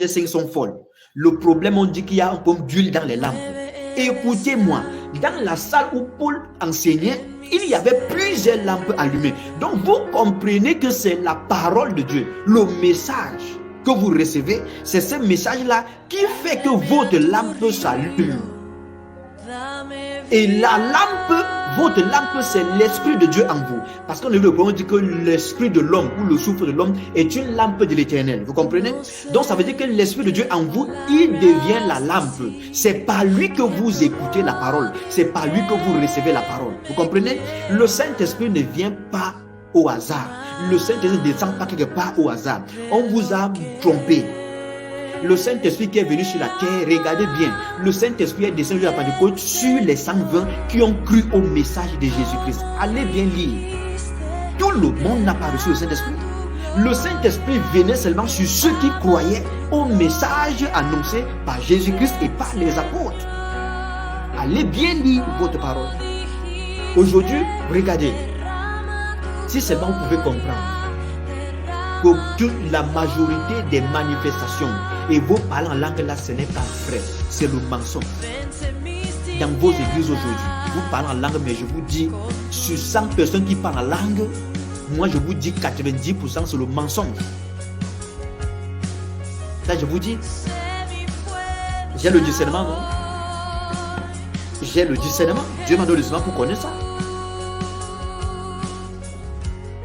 5 sont folles. Le problème, on dit qu'il y a un peu d'huile dans les lampes. Écoutez-moi, dans la salle où Paul enseignait, il y avait plusieurs lampes allumées. Donc vous comprenez que c'est la parole de Dieu, le message que vous recevez, c'est ce message-là qui fait que votre lampe s'allume. Et la lampe, votre lampe, c'est l'Esprit de Dieu en vous. Parce qu'on dit que l'Esprit de l'homme ou le souffle de l'homme est une lampe de l'Éternel. Vous comprenez? Donc ça veut dire que l'Esprit de Dieu en vous, il devient la lampe. C'est par lui que vous écoutez la parole. C'est par lui que vous recevez la parole. Vous comprenez? Le Saint-Esprit ne vient pas au hasard. Le Saint-Esprit ne descend pas quelque part au hasard. On vous a trompé. Le Saint-Esprit qui est venu sur la terre, regardez bien, le Saint-Esprit est descendu à la Pentecôte sur les 120 qui ont cru au message de Jésus-Christ. Allez bien lire. Tout le monde n'a pas reçu le Saint-Esprit. Le Saint-Esprit venait seulement sur ceux qui croyaient au message annoncé par Jésus-Christ et par les apôtres. Allez bien lire votre parole. Aujourd'hui, regardez. Si seulement vous pouvez comprendre que la majorité des manifestations et vos parler en langue là, ce n'est pas vrai, c'est le mensonge. Dans vos églises aujourd'hui, vous parlez en langue, mais je vous dis, sur 100 personnes qui parlent en langue, moi je vous dis 90% c'est le mensonge. Ça je vous dis, j'ai le discernement, non? J'ai le discernement, Dieu m'a donné le discernement pour connaître ça.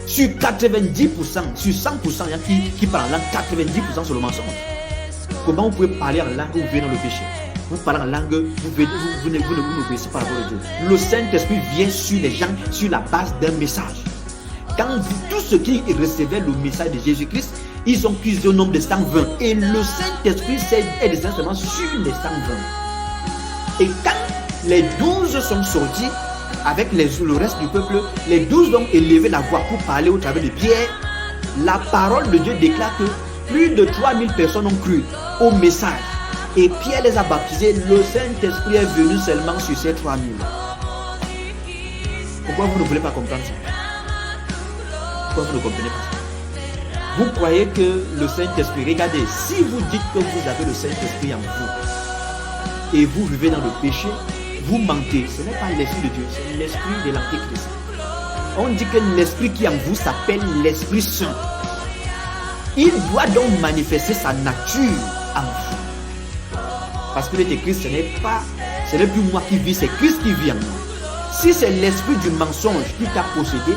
Sur 90%, sur 100%, il y a qui parlent en langue, 90% sur le mensonge. Comment vous pouvez parler en langue où vous venez dans le péché? Vous parlez en langue, vous n'obéissez pas à la parole de Dieu. Le Saint-Esprit vient sur les gens sur la base d'un message. Quand tous ceux qui recevaient le message de Jésus-Christ, ils ont cuisé au nombre de 120. Et le Saint-Esprit est descendu seulement sur les 120. Et quand les 12 sont sortis, avec le reste du peuple, les 12 ont élevé la voix pour parler au travers de Pierre. La parole de Dieu déclare que plus de 3000 personnes ont cru au message. Et Pierre les a baptisés. Le Saint-Esprit est venu seulement sur ces 3000. Pourquoi vous ne voulez pas comprendre ça? Pourquoi vous ne comprenez pas ça? Vous croyez que le Saint-Esprit, regardez, si vous dites que vous avez le Saint-Esprit en vous et vous vivez dans le péché, vous mentez. Ce n'est pas l'Esprit de Dieu, c'est l'Esprit de l'Antéchrist. On dit que l'Esprit qui est en vous s'appelle l'Esprit Saint. Il doit donc manifester sa nature en vous. Parce que l'être Christ, ce n'est plus moi qui vis, c'est Christ qui vit en moi. Si c'est l'esprit du mensonge qui t'a possédé,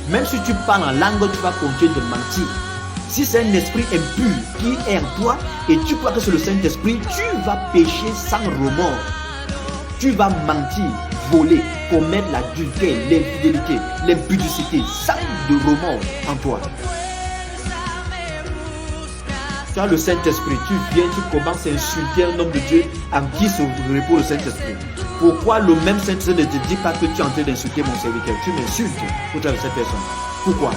même si tu parles en langue, tu vas continuer de mentir. Si c'est un esprit impur qui est en toi et tu crois que c'est le Saint-Esprit, tu vas pécher sans remords. Tu vas mentir, voler, commettre l'adultère, l'infidélité, l'impudicité, sans de remords en toi. Tu as le Saint-Esprit, tu viens, tu commences à insulter un homme de Dieu en qui se repose le Saint-Esprit. Pourquoi le même Saint-Esprit ne te dit pas que tu es en train d'insulter mon serviteur? Tu m'insultes pour travers cette personne. Pourquoi?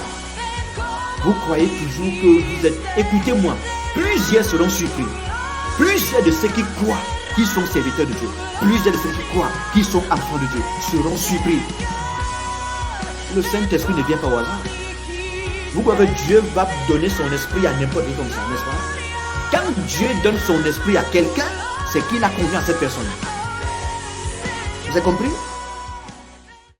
Vous croyez toujours que vous êtes... Écoutez-moi, plusieurs seront surpris. Plusieurs de ceux qui croient qui sont serviteurs de Dieu, plusieurs de ceux qui croient qui sont enfants de Dieu seront surpris. Le Saint-Esprit ne vient pas au hasard. Vous croyez que Dieu va donner son esprit à n'importe qui comme ça, n'est-ce pas? Quand Dieu donne son esprit à quelqu'un, c'est qu'il a confiance à cette personne. Vous avez compris?